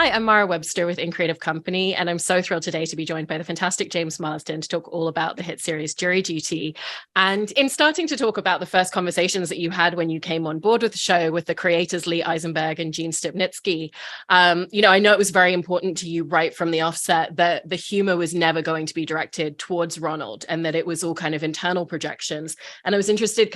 Hi, I'm Mara Webster with In Creative Company, and I'm so thrilled today to be joined by the fantastic James Marsden to talk all about the hit series Jury Duty. And in starting to talk about the first conversations that you had when you came on board with the show with the creators Lee Eisenberg and Gene Stupnitsky, I know it was very important to you right from the offset that the humor was never going to be directed towards Ronald and that it was all kind of internal projections. And I was interested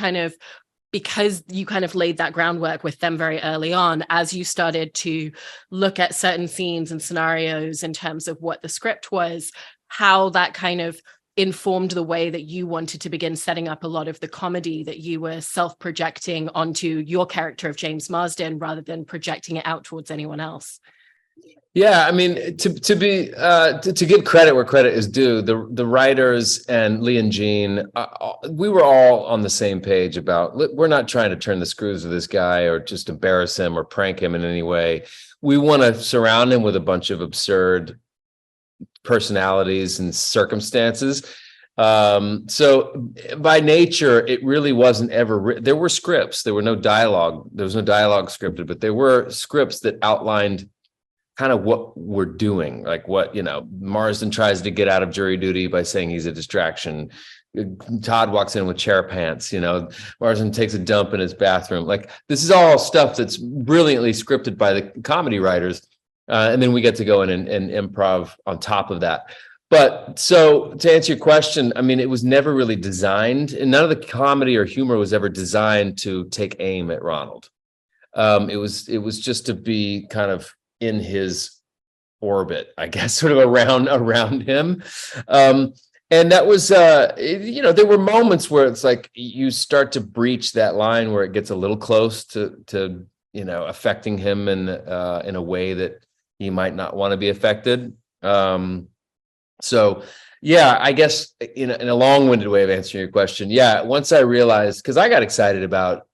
because you kind of laid that groundwork with them very early on, as you started to look at certain scenes and scenarios in terms of what the script was, how that kind of informed the way that you wanted to begin setting up a lot of the comedy that you were self-projecting onto your character of James Marsden rather than projecting it out towards anyone else. Yeah, I mean, to give credit where credit is due, the writers and Lee and Gene, we were all on the same page about we're not trying to turn the screws of this guy or just embarrass him or prank him in any way. We want to surround him with a bunch of absurd personalities and circumstances. So by nature, it really wasn't ever. There were scripts. There were no dialogue. There was no dialogue scripted, but there were scripts that outlined kind of what we're doing, like what, Marsden tries to get out of jury duty by saying he's a distraction. Todd walks in with chair pants, Marsden takes a dump in his bathroom. Like, this is all stuff that's brilliantly scripted by the comedy writers. And then we get to go in and improv on top of that. But so to answer your question, I mean, it was never really designed, and none of the comedy or humor was ever designed to take aim at Ronald. It was just to be kind of in his orbit, I guess, sort of around him. And that was, there were moments where it's like you start to breach that line where it gets a little close to affecting him in a way that he might not want to be affected. So yeah, I guess in a long-winded way of answering your question, yeah, once I realized, because I got excited about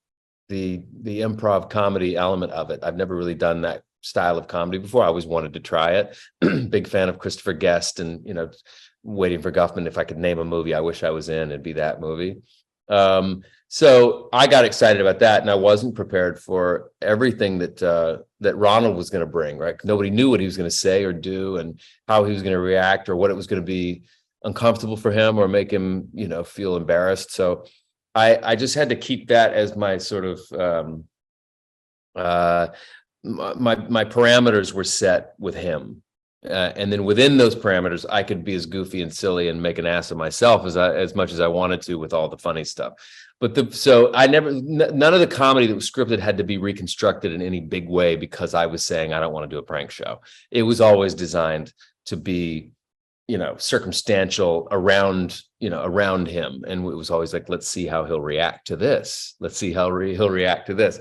the improv comedy element of it. I've never really done that style of comedy before. I always wanted to try it. Big fan of Christopher Guest, and Waiting for Guffman. If I could name a movie I wish I was in, it'd be that movie. So I got excited about that, and I wasn't prepared for everything that Ronald was going to bring. Right, nobody knew what he was going to say or do, and how he was going to react, or what it was going to be uncomfortable for him or make him feel embarrassed. So I just had to keep that as my sort of my parameters were set with him. And then within those parameters, I could be as goofy and silly and make an ass of myself as much as I wanted to with all the funny stuff. But none of the comedy that was scripted had to be reconstructed in any big way because I was saying I don't want to do a prank show. It was always designed to be, circumstantial around him. And it was always like, let's see how he'll react to this. Let's see how he'll react to this.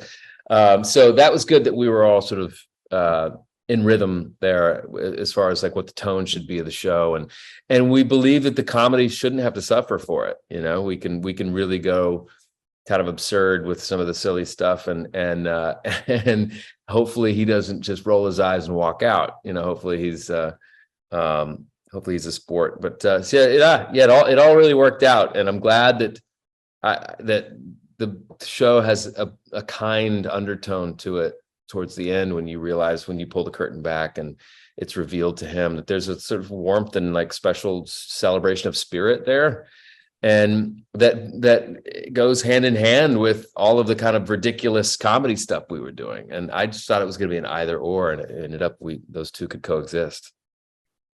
So that was good that we were all sort of in rhythm there as far as like what the tone should be of the show, and we believe that the comedy shouldn't have to suffer for it. We can really go kind of absurd with some of the silly stuff, and hopefully he doesn't just roll his eyes and walk out. Hopefully he's a sport. But it all really worked out, and I'm glad that the show has a kind undertone to it towards the end, when you realize, when you pull the curtain back and it's revealed to him that there's a sort of warmth and like special celebration of spirit there. And that goes hand in hand with all of the kind of ridiculous comedy stuff we were doing. And I just thought it was going to be an either or, and it ended up those two could coexist.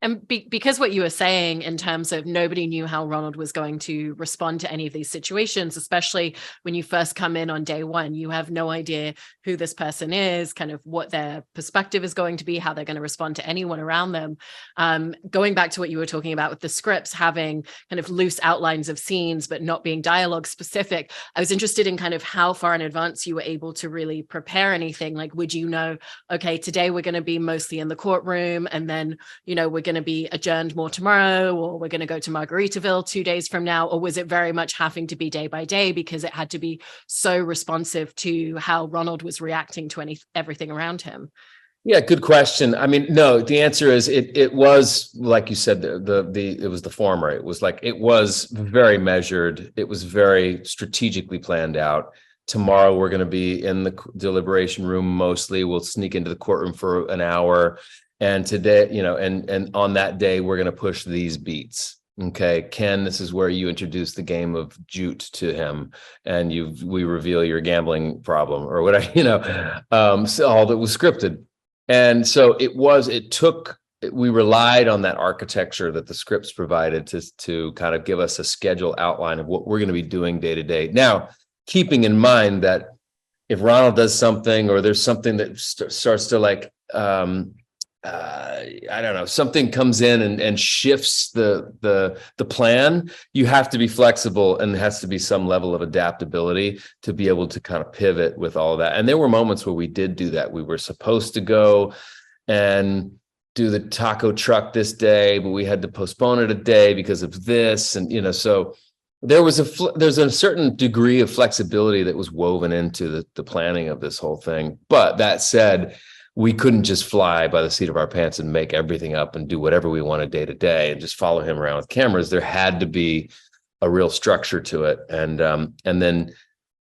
And because what you were saying in terms of nobody knew how Ronald was going to respond to any of these situations, especially when you first come in on day one, you have no idea who this person is, kind of what their perspective is going to be, how they're going to respond to anyone around them. Going back to what you were talking about with the scripts, having kind of loose outlines of scenes, but not being dialogue specific. I was interested in kind of how far in advance you were able to really prepare anything. Like, would you know, okay, today we're going to be mostly in the courtroom, and then, we're going to be adjourned more tomorrow, or we're going to go to Margaritaville 2 days from now? Or was it very much having to be day by day because it had to be so responsive to how Ronald was reacting to everything around him? Yeah, good question. I mean, no, the answer is it was, like you said, it was the former. It was like, it was very measured. It was very strategically planned out. Tomorrow we're going to be in the deliberation room mostly. We'll sneak into the courtroom for an hour. And today, and on that day, we're going to push these beats. Okay, Ken, this is where you introduce the game of jute to him, and we reveal your gambling problem or whatever, so all that was scripted. And so we relied on that architecture that the scripts provided to kind of give us a schedule outline of what we're going to be doing day to day. Now, keeping in mind that if Ronald does something, or there's something that starts to like, I don't know, something comes in and shifts the plan, you have to be flexible, and there has to be some level of adaptability to be able to kind of pivot with all of that. And there were moments where we did do that. We were supposed to go and do the taco truck this day, but we had to postpone it a day because of this. And, so there's a certain degree of flexibility that was woven into the planning of this whole thing. But that said, we couldn't just fly by the seat of our pants and make everything up and do whatever we wanted day to day and just follow him around with cameras. There had to be a real structure to it. And then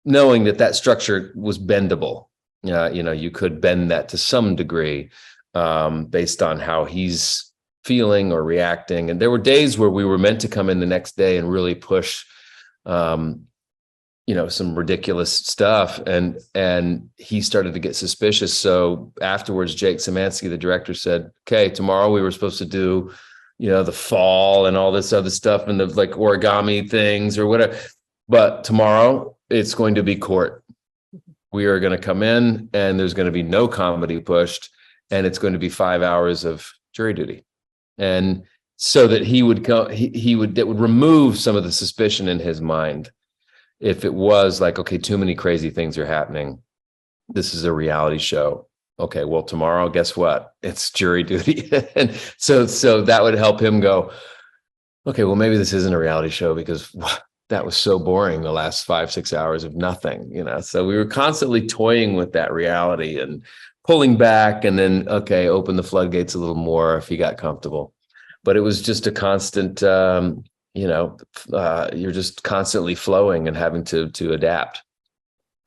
knowing that structure was bendable, you could bend that to some degree based on how he's feeling or reacting. And there were days where we were meant to come in the next day and really push, some ridiculous stuff. And he started to get suspicious. So afterwards, Jake Szymanski, the director, said, okay, tomorrow we were supposed to do, the fall and all this other stuff and the like origami things or whatever. But tomorrow it's going to be court. We are going to come in and there's going to be no comedy pushed. And it's going to be 5 hours of jury duty. And so that he would go, that would remove some of the suspicion in his mind. If it was like, okay, too many crazy things are happening, this is a reality show. Okay, well, tomorrow, guess what? It's jury duty. And so that would help him go, okay, well, maybe this isn't a reality show because that was so boring the last 5-6 hours of nothing, So we were constantly toying with that reality and pulling back, and then, okay, open the floodgates a little more if he got comfortable. But it was just a constant, you're just constantly flowing and having to adapt.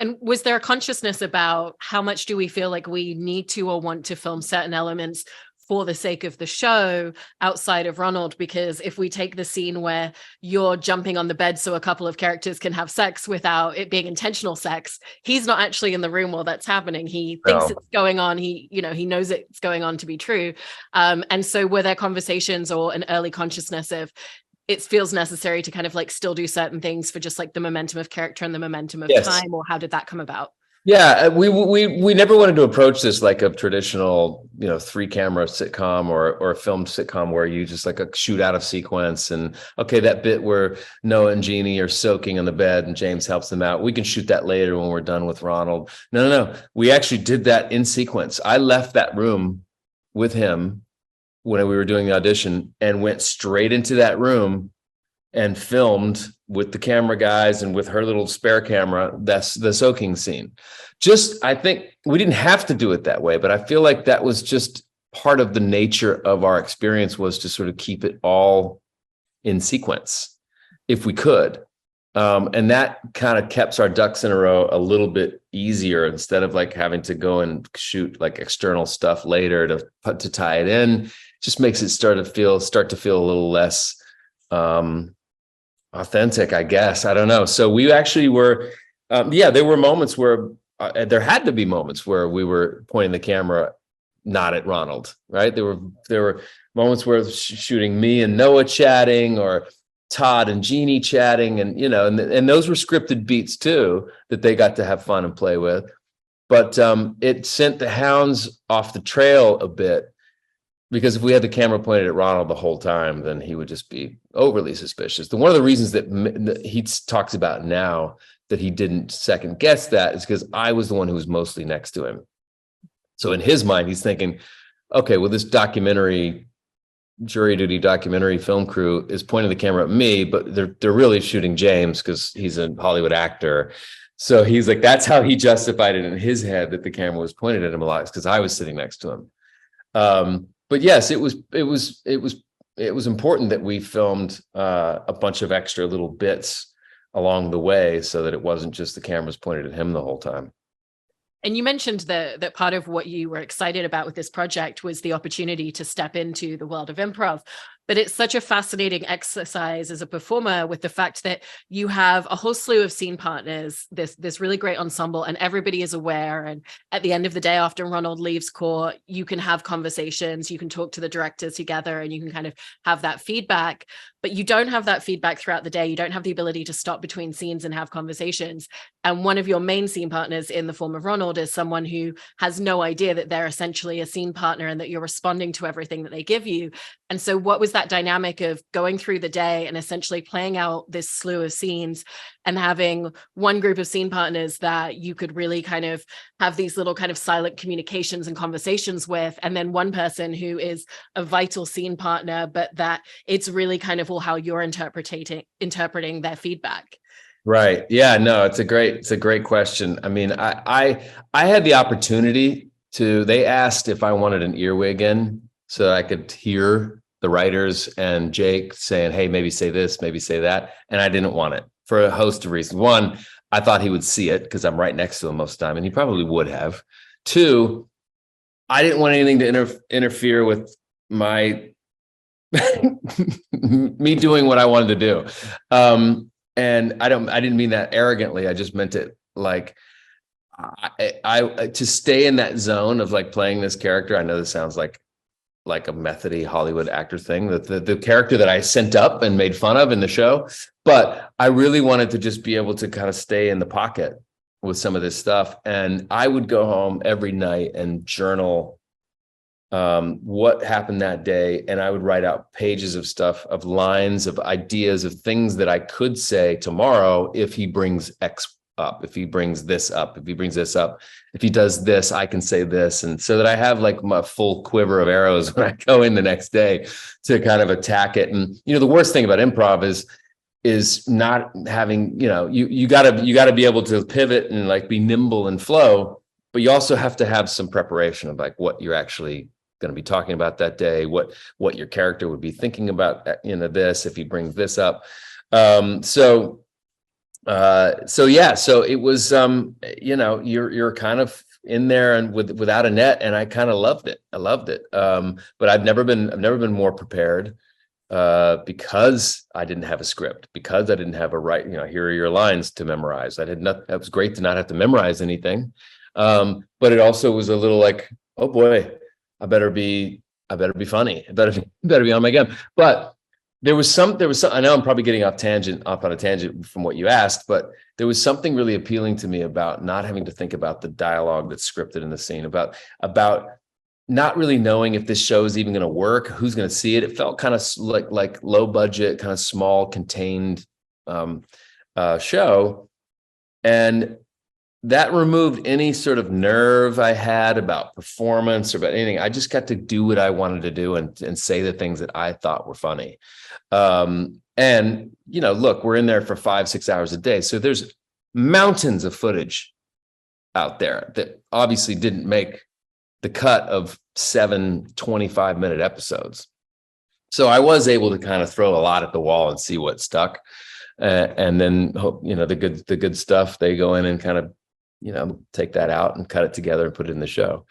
And was there a consciousness about how much do we feel like we need to or want to film certain elements for the sake of the show outside of Ronald? Because if we take the scene where you're jumping on the bed so a couple of characters can have sex without it being intentional sex, he's not actually in the room while that's happening. He thinks it's going on. He knows it's going on to be true. And so were there conversations or an early consciousness of it feels necessary to kind of like still do certain things for just like the momentum of character and the momentum of time, or how did that come about? Yeah, we never wanted to approach this like a traditional, 3-camera sitcom or a filmed sitcom where you just like a shoot out of sequence and okay, that bit where Noah and Jeannie are soaking on the bed and James helps them out, we can shoot that later when we're done with Ronald. No. We actually did that in sequence. I left that room with him when we were doing the audition and went straight into that room and filmed with the camera guys and with her little spare camera, that's the soaking scene. I think we didn't have to do it that way, but I feel like that was just part of the nature of our experience, was to sort of keep it all in sequence if we could. And that kind of kept our ducks in a row a little bit easier, instead of like having to go and shoot like external stuff later to tie it in. Just makes it start to feel a little less authentic, I guess. I don't know. So we actually were, there were moments where there had to be moments where we were pointing the camera not at Ronald, right? There were moments where shooting me and Noah chatting, or Todd and Jeannie chatting, and and those were scripted beats too that they got to have fun and play with. But it sent the hounds off the trail a bit, because if we had the camera pointed at Ronald the whole time, then he would just be overly suspicious. One of the reasons that he talks about now that he didn't second guess that is because I was the one who was mostly next to him. So in his mind, he's thinking, okay, well, this jury duty documentary film crew is pointing the camera at me, but they're really shooting James because he's a Hollywood actor. So he's like, that's how he justified it in his head, that the camera was pointed at him a lot, because I was sitting next to him. But yes, it was important that we filmed a bunch of extra little bits along the way, so that it wasn't just the cameras pointed at him the whole time. And you mentioned that part of what you were excited about with this project was the opportunity to step into the world of improv. But it's such a fascinating exercise as a performer, with the fact that you have a whole slew of scene partners, this really great ensemble, and everybody is aware. And at the end of the day, after Ronald leaves court, you can have conversations, you can talk to the directors together, and you can kind of have that feedback. But you don't have that feedback throughout the day. You don't have the ability to stop between scenes and have conversations. And one of your main scene partners, in the form of Ronald, is someone who has no idea that they're essentially a scene partner and that you're responding to everything that they give you. And so what was that dynamic of going through the day and essentially playing out this slew of scenes, and having one group of scene partners that you could really kind of have these little kind of silent communications and conversations with, and then one person who is a vital scene partner, but that it's really kind of all how you're interpreting their feedback? Right. Yeah, no, it's a great question. I mean, I had the opportunity to, they asked if I wanted an earwig in so that I could hear the writers and Jake saying, hey, maybe say this, maybe say that. And I didn't want it for a host of reasons. One, I thought he would see it because I'm right next to him most of the time, and he probably would have. Two, I didn't want anything to interfere with my me doing what I wanted to do. And I didn't mean that arrogantly. I just meant it like I to stay in that zone of like playing this character. I know this sounds like a methody Hollywood actor thing, that the character that I sent up and made fun of in the show, but I really wanted to just be able to kind of stay in the pocket with some of this stuff. And I would go home every night and journal what happened that day, and I would write out pages of stuff, of lines, of ideas, of things that I could say tomorrow if he brings X up, if he brings this up, if he brings this up, if he does this, I can say this. And so that I have like my full quiver of arrows when I go in the next day to kind of attack it. And, you know, the worst thing about improv is not having, you know, you gotta be able to pivot and like be nimble and flow, but you also have to have some preparation of like what you're actually going to be talking about that day, what your character would be thinking about, you know, this, if he brings this up. So it was, you know, you're kind of in there and without a net, and I kind of loved it. I loved it. But I've never been more prepared, because I didn't have a script, because I didn't have here are your lines to memorize. It was great to not have to memorize anything. But it also was a little like, oh boy, I better be funny. I better be on my game. But there was some, I know I'm probably getting off on a tangent from what you asked, but there was something really appealing to me about not having to think about the dialogue that's scripted in the scene, about not really knowing if this show is even going to work, who's going to see it. It felt kind of like low budget, kind of small, contained show. And that removed any sort of nerve I had about performance or about anything. I just got to do what I wanted to do and say the things that I thought were funny. And, you know, look, we're in there for 5-6 hours a day. So there's mountains of footage out there that obviously didn't make the cut of 7 25-minute episodes. So I was able to kind of throw a lot at the wall and see what stuck. And then, you know, the good stuff, they go in and kind of, you know, take that out and cut it together and put it in the show.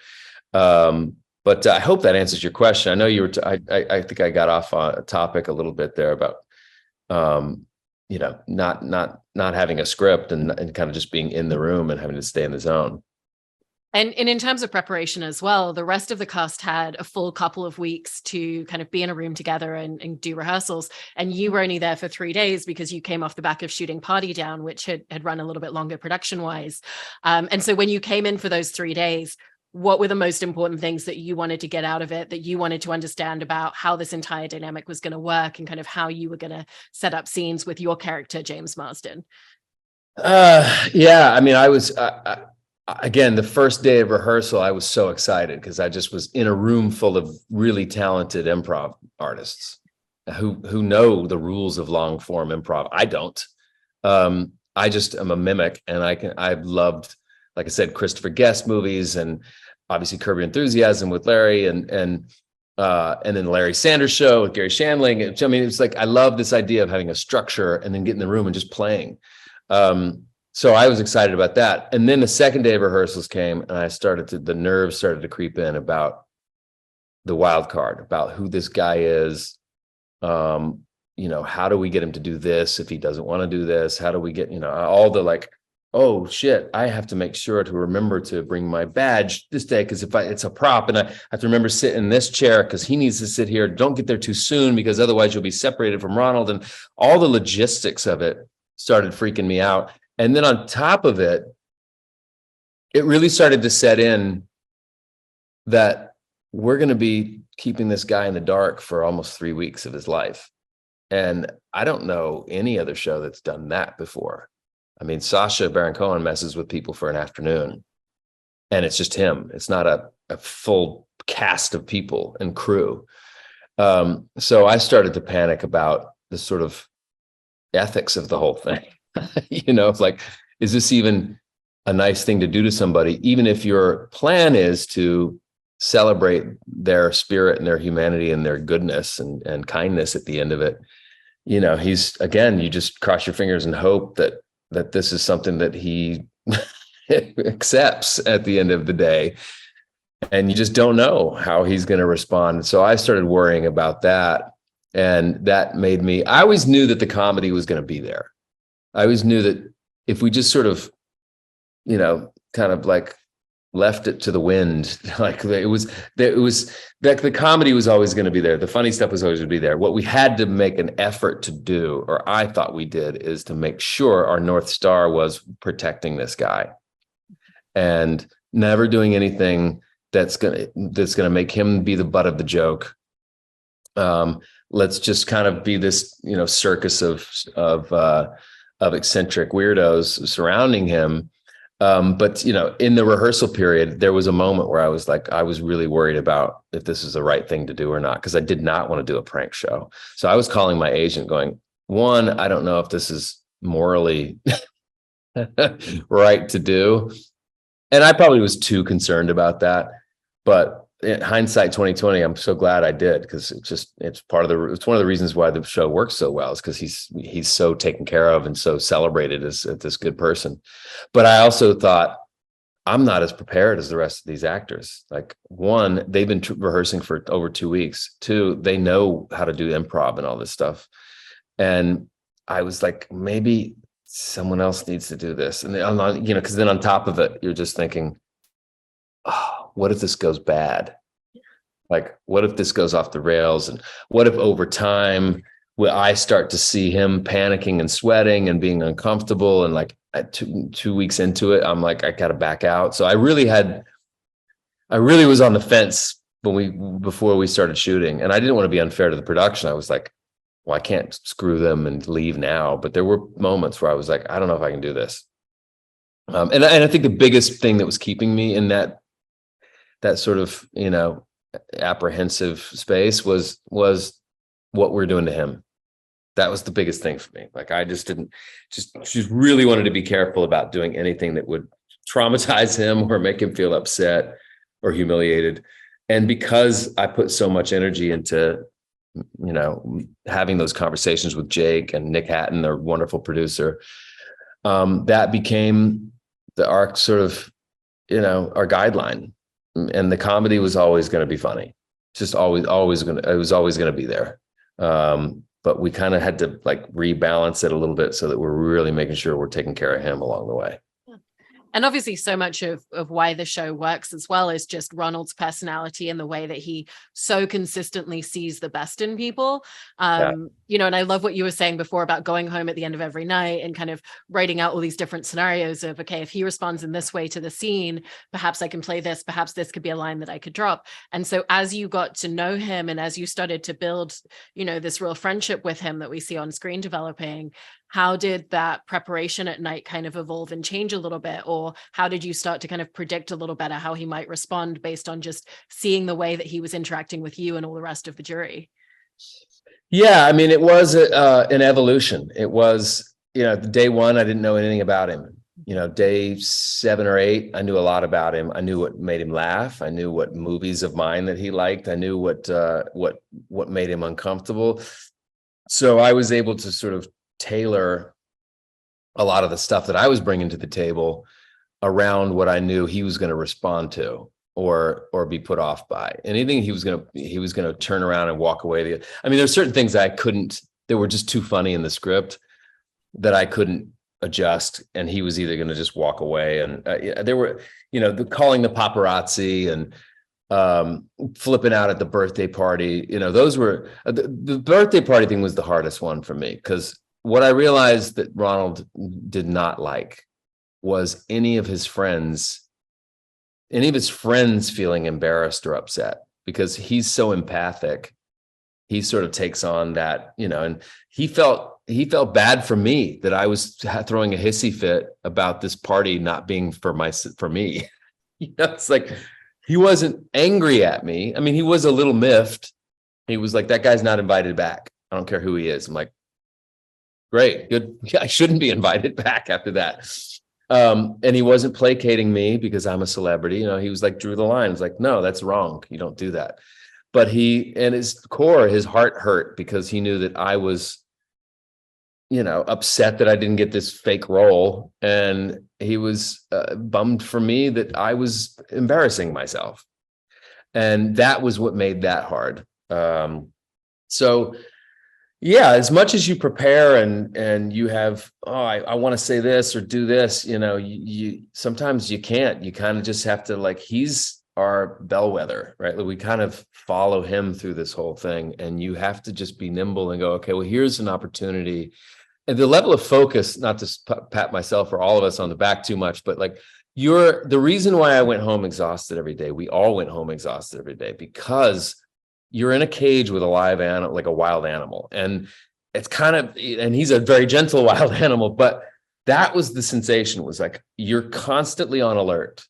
But I hope that answers your question. I know you were, I think I got off on a topic a little bit there about, you know, not having a script and kind of just being in the room and having to stay in the zone. And in terms of preparation as well, the rest of the cast had a full couple of weeks to kind of be in a room together and do rehearsals. And you were only there for 3 days because you came off the back of shooting Party Down, which had run a little bit longer production wise. And so when you came in for those 3 days, what were the most important things that you wanted to get out of it, that you wanted to understand about how this entire dynamic was going to work and kind of how you were going to set up scenes with your character, James Marsden? Yeah, I mean, I was... Again, the first day of rehearsal, I was so excited because I just was in a room full of really talented improv artists who know the rules of long form improv. I don't. I just am a mimic, and I've loved, like I said, Christopher Guest movies, and obviously Curb Your Enthusiasm with Larry, and then the Larry Sanders Show with Gary Shandling. I mean, it's like I love this idea of having a structure and then get in the room and just playing. So I was excited about that. And then the second day of rehearsals came, and the nerves started to creep in about the wild card, about who this guy is. How do we get him to do this if he doesn't want to do this? How do we get, all the like, oh shit, I have to make sure to remember to bring my badge this day, because it's a prop, and I have to remember to sit in this chair because he needs to sit here. Don't get there too soon because otherwise you'll be separated from Ronald. And all the logistics of it started freaking me out. And then on top of it, it really started to set in that we're going to be keeping this guy in the dark for almost 3 weeks of his life. And I don't know any other show that's done that before. I mean, Sacha Baron Cohen messes with people for an afternoon, and it's just him. It's not a full cast of people and crew. So I started to panic about the sort of ethics of the whole thing. Like, is this even a nice thing to do to somebody, even if your plan is to celebrate their spirit and their humanity and their goodness and kindness at the end of it? He's, again, you just cross your fingers and hope that this is something that he accepts at the end of the day. And you just don't know how he's going to respond. So I started worrying about that. And that made me, I always knew that the comedy was going to be there. I always knew that if we just sort of, kind of like left it to the wind, like it was that the comedy was always going to be there. The funny stuff was always going to be there. What we had to make an effort to do, or I thought we did, is to make sure our North Star was protecting this guy and never doing anything that's going to make him be the butt of the joke. Let's just kind of be this, circus of eccentric weirdos surrounding him. But in the rehearsal period, there was a moment where I was really worried about if this is the right thing to do or not, because I did not want to do a prank show. So I was calling my agent going, one, I don't know if this is morally right to do. And I probably was too concerned about that. But in hindsight 2020, I'm so glad I did, because it's one of the reasons why the show works so well, is because he's so taken care of and so celebrated as this good person. But I also thought, I'm not as prepared as the rest of these actors. Like, one, they've been rehearsing for over 2 weeks. Two, they know how to do improv and all this stuff. And I was like, maybe someone else needs to do this. And because then on top of it, you're just thinking, oh, what if this goes bad? Like, what if this goes off the rails? And what if over time I start to see him panicking and sweating and being uncomfortable? And like at two weeks into it, I'm like, I got to back out. So I really was on the fence before we started shooting, and I didn't want to be unfair to the production. I was like, well, I can't screw them and leave now. But there were moments where I was like, I don't know if I can do this. And I think the biggest thing that was keeping me in that sort of, apprehensive space was what we're doing to him. That was the biggest thing for me. Like, I just really wanted to be careful about doing anything that would traumatize him or make him feel upset or humiliated. And because I put so much energy into, having those conversations with Jake and Nick Hatton, their wonderful producer, that became our sort of, our guideline. And the comedy was always going to be funny. Just it was always going to be there. But we kind of had to like rebalance it a little bit so that we're really making sure we're taking care of him along the way. And obviously so much of why the show works as well is just Ronald's personality and the way that he so consistently sees the best in people. And I love what you were saying before about going home at the end of every night and kind of writing out all these different scenarios of, okay, if he responds in this way to the scene, perhaps I can play this, perhaps this could be a line that I could drop. And so as you got to know him and as you started to build, this real friendship with him that we see on screen developing, how did that preparation at night kind of evolve and change a little bit? Or how did you start to kind of predict a little better how he might respond based on just seeing the way that he was interacting with you and all the rest of the jury? Yeah, I mean, it was an evolution. It was, day one, I didn't know anything about him. Day 7 or 8, I knew a lot about him. I knew what made him laugh. I knew what movies of mine that he liked. I knew what made him uncomfortable. So I was able to sort of tailor a lot of the stuff that I was bringing to the table around what I knew he was going to respond to or be put off by. Anything he was going to turn around and walk away. I mean, there's certain things that were just too funny in the script that I couldn't adjust, and he was either going to just walk away. And there were, calling the paparazzi and flipping out at the birthday party. Those were the birthday party thing was the hardest one for me, because what I realized that Ronald did not like was any of his friends feeling embarrassed or upset, because he's so empathic. He sort of takes on that, and he felt bad for me that I was throwing a hissy fit about this party not being for me. It's like, he wasn't angry at me. I mean, he was a little miffed. He was like, that guy's not invited back. I don't care who he is. I'm like, great, good. I shouldn't be invited back after that. And he wasn't placating me because I'm a celebrity. He was like, drew the line. It's like, no, that's wrong. You don't do that. But his heart hurt because he knew that I was, upset that I didn't get this fake role. And he was bummed for me that I was embarrassing myself. And that was what made that hard. So yeah, as much as you prepare and you have, I want to say this or do this, you sometimes you can't. You kind of just have to, like, he's our bellwether, right? Like, we kind of follow him through this whole thing, and you have to just be nimble and go, okay, well, here's an opportunity. And the level of focus, not to pat myself or all of us on the back too much, but like, the reason why I went home exhausted every day, we all went home exhausted every day, because you're in a cage with a live animal, like a wild animal. And it's and he's a very gentle wild animal, but that was the sensation, was like, you're constantly on alert.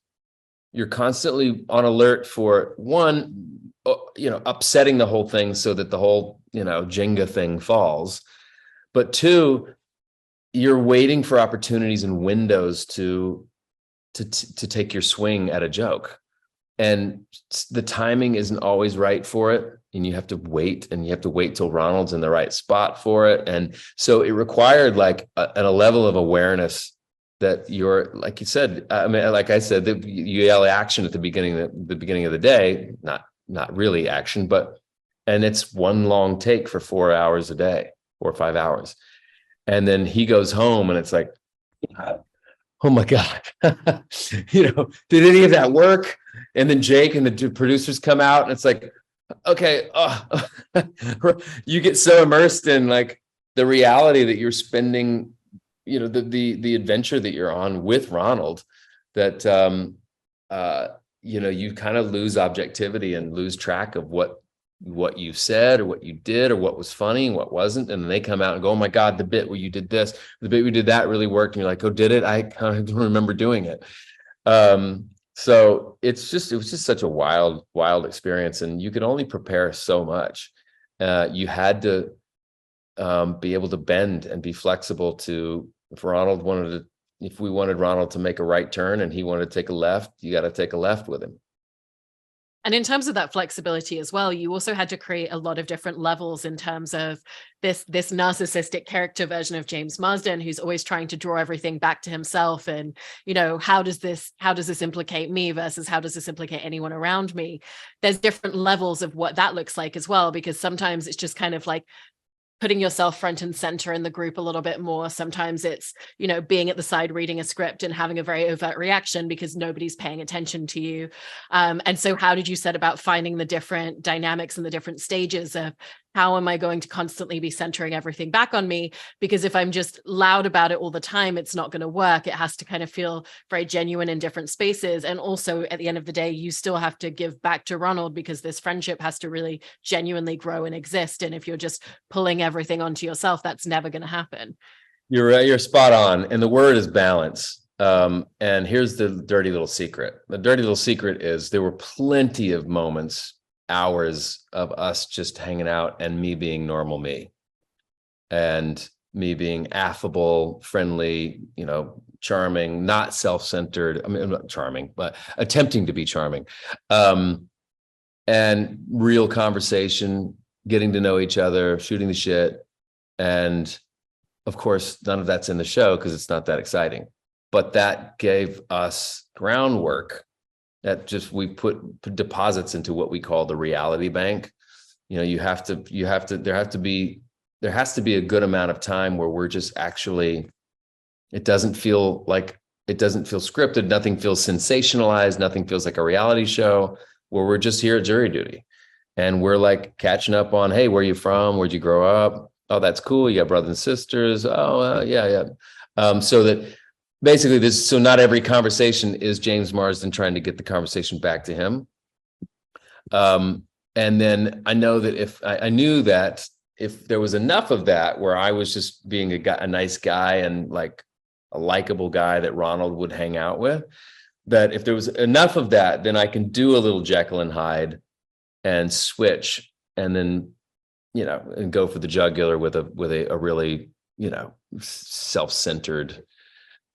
You're constantly on alert for one, upsetting the whole thing so that the whole, Jenga thing falls. But two, you're waiting for opportunities and windows to take your swing at a joke. And the timing isn't always right for it. And you have to wait, till Ronald's in the right spot for it. And so it required like a level of awareness that you're, like you said, like I said, that you yell action at the beginning of the day, not really action, and it's one long take for 4 hours a day, 4 or 5 hours. And then he goes home and it's like, oh my God, did any of that work? And then Jake and the producers come out and it's like, okay, you get so immersed in like the reality that you're spending, the adventure that you're on with Ronald, that, you kind of lose objectivity and lose track of what you said or what you did or what was funny and what wasn't. And then they come out and go, oh my God, the bit where you did this, the bit we did that really worked. And you're like, oh, did it? I kind of don't remember doing it. So it was just such a wild experience, and you could only prepare so much. You had to be able to bend and be flexible if we wanted Ronald to make a right turn and he wanted to take a left, you got to take a left with him. And in terms of that flexibility as well, you also had to create a lot of different levels in terms of this narcissistic character version of James Marsden, who's always trying to draw everything back to himself. And, how does this implicate me versus how does this implicate anyone around me? There's different levels of what that looks like as well, because sometimes it's just kind of like putting yourself front and center in the group a little bit more. Sometimes it's, being at the side reading a script and having a very overt reaction because nobody's paying attention to you. And so how did you set about finding the different dynamics and the different stages of how am I going to constantly be centering everything back on me? Because if I'm just loud about it all the time, it's not going to work. It has to kind of feel very genuine in different spaces. And also at the end of the day, you still have to give back to Ronald, because this friendship has to really genuinely grow and exist. And if you're just pulling everything onto yourself, that's never going to happen. You're right. You're spot on. And the word is balance. And here's the dirty little secret. The dirty little secret is there were plenty of moments, hours of us just hanging out and me being normal me, and me being affable, friendly, charming, not self-centered. I mean, I'm not charming, but attempting to be charming, and real conversation, getting to know each other, shooting the shit. And Of course, none of that's in the show because it's not that exciting. But that gave us groundwork that just we put deposits into what we call the reality bank. There has to be a good amount of time where we're just actually, it doesn't feel scripted. Nothing feels sensationalized. Nothing feels like a reality show, where we're just here at jury duty. And we're like catching up on, hey, where are you from? Where'd you grow up? Oh, that's cool. You got brothers and sisters. Oh, yeah. So that basically so not every conversation is James Marsden trying to get the conversation back to him. And then I know that I knew that if there was enough of that where I was just being a nice guy and like a likable guy that Ronald would hang out with, that if there was enough of that, then I can do a little Jekyll and Hyde and switch, and then, and go for the jugular with a really, self-centered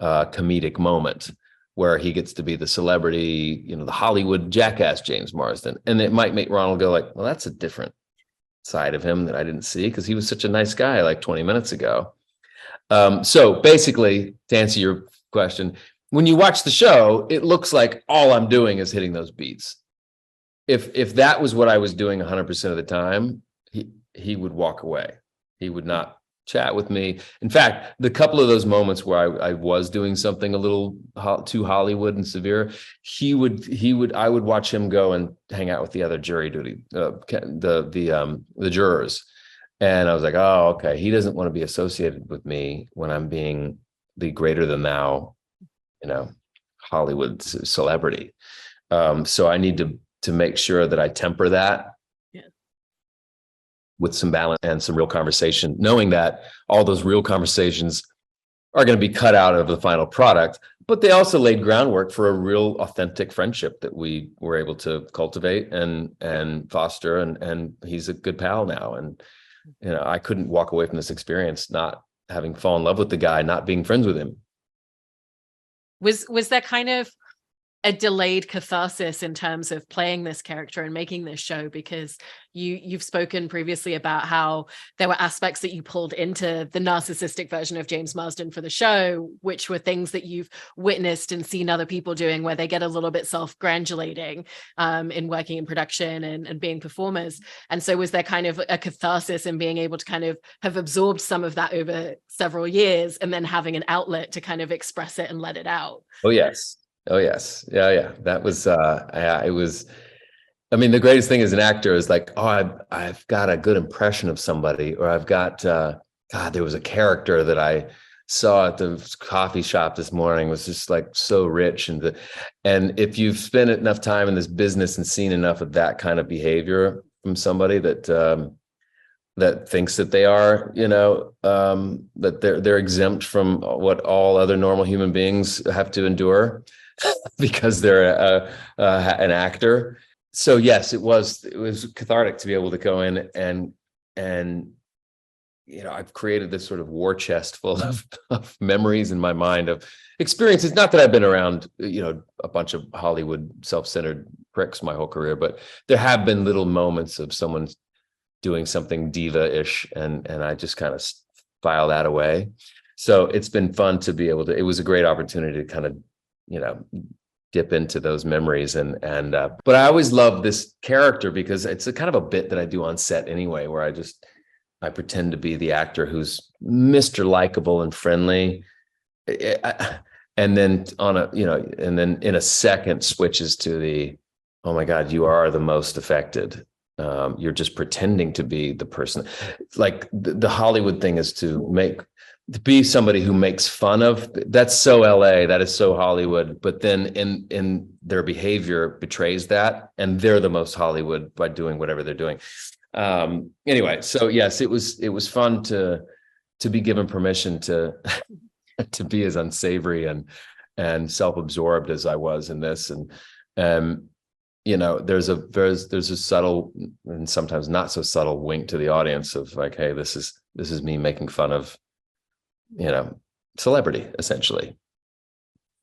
comedic moment where he gets to be the celebrity, the Hollywood jackass James Marsden. And it might make Ronald go like, well, that's a different side of him that I didn't see because he was such a nice guy like 20 minutes ago. So basically, to answer your question, when you watch the show, it looks like all I'm doing is hitting those beats. If that was what I was doing 100% of the time, he would walk away. He would not chat with me. In fact, the couple of those moments where I was doing something a little too Hollywood and severe, I would watch him go and hang out with the other jury duty, the jurors. And I was like, oh, okay. He doesn't want to be associated with me when I'm being the greater than thou, Hollywood celebrity. So I need to make sure that I temper that with some balance and some real conversation, knowing that all those real conversations are going to be cut out of the final product, but they also laid groundwork for a real authentic friendship that we were able to cultivate and foster. And he's a good pal now. And, I couldn't walk away from this experience not having fallen in love with the guy, not being friends with him. Was there kind of a delayed catharsis in terms of playing this character and making this show? Because you've spoken previously about how there were aspects that you pulled into the narcissistic version of James Marsden for the show, which were things that you've witnessed and seen other people doing, where they get a little bit self-granulating in working in production and being performers. And so was there kind of a catharsis in being able to kind of have absorbed some of that over several years and then having an outlet to kind of express it and let it out? Oh, yes. Yeah. That was, it was, the greatest thing as an actor is like, oh, I've got a good impression of somebody, or I've got, God, there was a character that I saw at the coffee shop this morning was just like so rich. And if you've spent enough time in this business and seen enough of that kind of behavior from somebody that thinks that they are, that they're exempt from what all other normal human beings have to endure because they're an actor. So yes, it was cathartic to be able to go in and I've created this sort of war chest full of memories in my mind of experiences. Not that I've been around, a bunch of Hollywood self-centered pricks my whole career, but there have been little moments of someone doing something diva-ish, and I just kind of file that away. So it's been fun to be able to. It was a great opportunity to kind of, dip into those memories but I always love this character because it's a kind of a bit that I do on set anyway, where I pretend to be the actor who's Mr. Likeable and friendly, and then and then in a second switches to the, oh my God, you are the most affected. You're just pretending to be the person. Like the Hollywood thing is to be somebody who makes fun of. That's so LA, that is so Hollywood, but then in their behavior betrays that, and they're the most Hollywood by doing whatever they're doing. Anyway, so yes, it was fun to be given permission to to be as unsavory and self-absorbed as I was in this. And there's a subtle and sometimes not so subtle wink to the audience of like, hey, this is me making fun of, celebrity, essentially.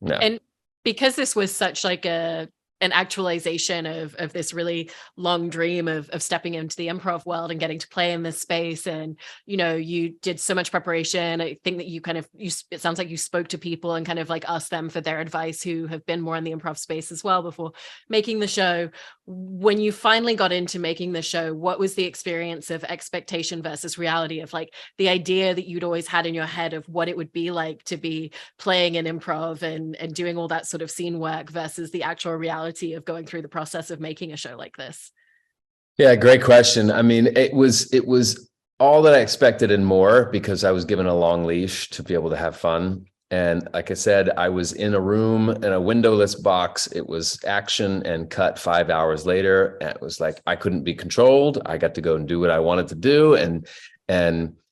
Yeah. And because this was such like a an actualization of this really long dream of stepping into the improv world and getting to play in this space. And, you know, you did so much preparation. I think that it sounds like you spoke to people and kind of like asked them for their advice who have been more in the improv space as well before making the show. When you finally got into making the show, what was the experience of expectation versus reality, of like the idea that you'd always had in your head of what it would be like to be playing in improv and doing all that sort of scene work versus the actual reality of going through the process of making a show like this? Yeah, great question. I mean, it was all that I expected and more, because I was given a long leash to be able to have fun. And like I said, I was in a room in a windowless box. It was action and cut 5 hours later. And it was like I couldn't be controlled. I got to go and do what I wanted to do and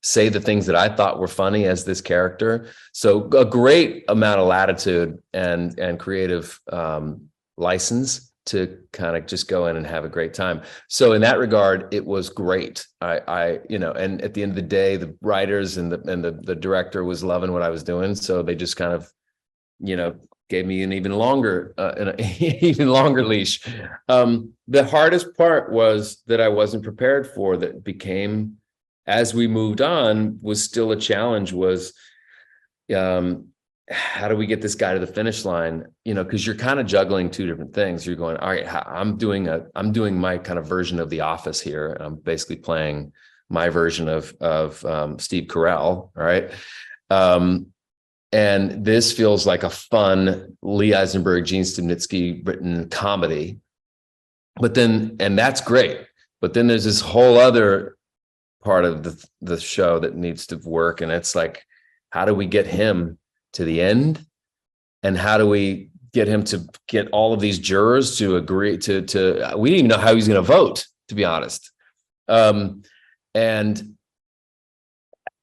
say the things that I thought were funny as this character. So a great amount of latitude and creative license to kind of just go in and have a great time. So in that regard, it was great. I you know, and at the end of the day, the writers and the director was loving what I was doing. So they just kind of, you know, gave me an even longer even longer leash. The hardest part was that I wasn't prepared for, that became, as we moved on, was still a challenge, was how do we get this guy to the finish line? You know, because you're kind of juggling two different things. You're going, all right, I'm doing my kind of version of The Office here. I'm basically playing my version of Steve Carell, right? And this feels like a fun Lee Eisenberg, Gene Stupnitsky written comedy. But then, and that's great. But then there's this whole other part of the show that needs to work, and it's like, how do we get him to the end, and how do we get him to get all of these jurors to agree to we didn't even know how he was going to vote, to be honest. And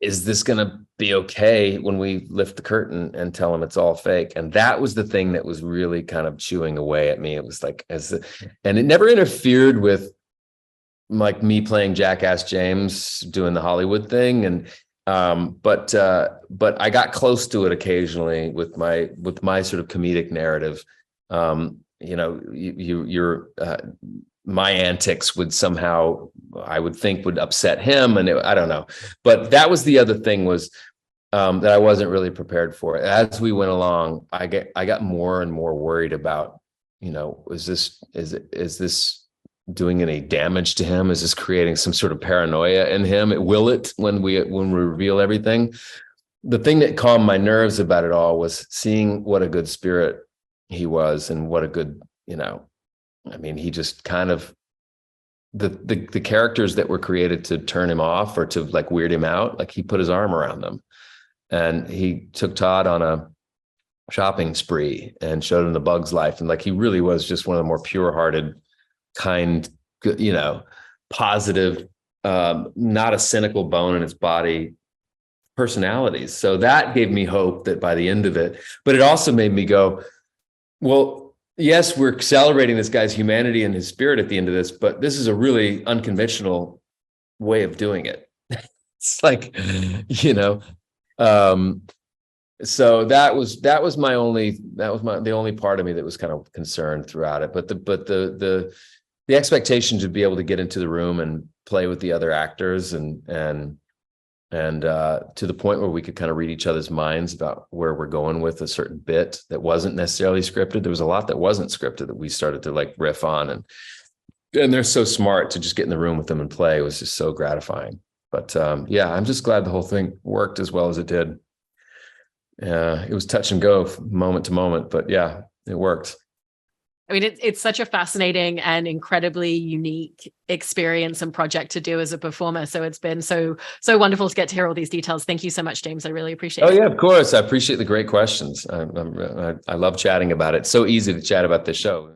is this going to be okay when we lift the curtain and tell him it's all fake? And that was the thing that was really kind of chewing away at me. It was like, and it never interfered with like me playing Jackass James doing the Hollywood thing. And but I got close to it occasionally with my sort of comedic narrative. You know, you're my antics would somehow, I would think, would upset him, and I don't know. But that was the other thing, was that I wasn't really prepared for. As we went along, I got more and more worried about, you know, is this doing any damage to him? Is this creating some sort of paranoia in him? Will it, when we reveal everything? The thing that calmed my nerves about it all was seeing what a good spirit he was, and what a good, you know, I mean, he just kind of, the characters that were created to turn him off or to like weird him out, like he put his arm around them, and he took Todd on a shopping spree and showed him the Bug's Life. And like, he really was just one of the more pure-hearted, kind, you know, positive, not a cynical bone in his body personalities. So that gave me hope that by the end of it, but it also made me go, well, yes, we're celebrating this guy's humanity and his spirit at the end of this, but this is a really unconventional way of doing it. It's like, you know, so that was the only part of me that was kind of concerned throughout it. But the expectation to be able to get into the room and play with the other actors and to the point where we could kind of read each other's minds about where we're going with a certain bit that wasn't necessarily scripted. There was a lot that wasn't scripted that we started to like riff on, and they're so smart to just get in the room with them and play. It was just so gratifying. But yeah, I'm just glad the whole thing worked as well as it did. It was touch and go moment to moment, but yeah, it worked. I mean, it's such a fascinating and incredibly unique experience and project to do as a performer. So it's been so wonderful to get to hear all these details. Thank you so much, James. I really appreciate it. Oh yeah, of course. I appreciate the great questions. I love chatting about it. It's so easy to chat about this show.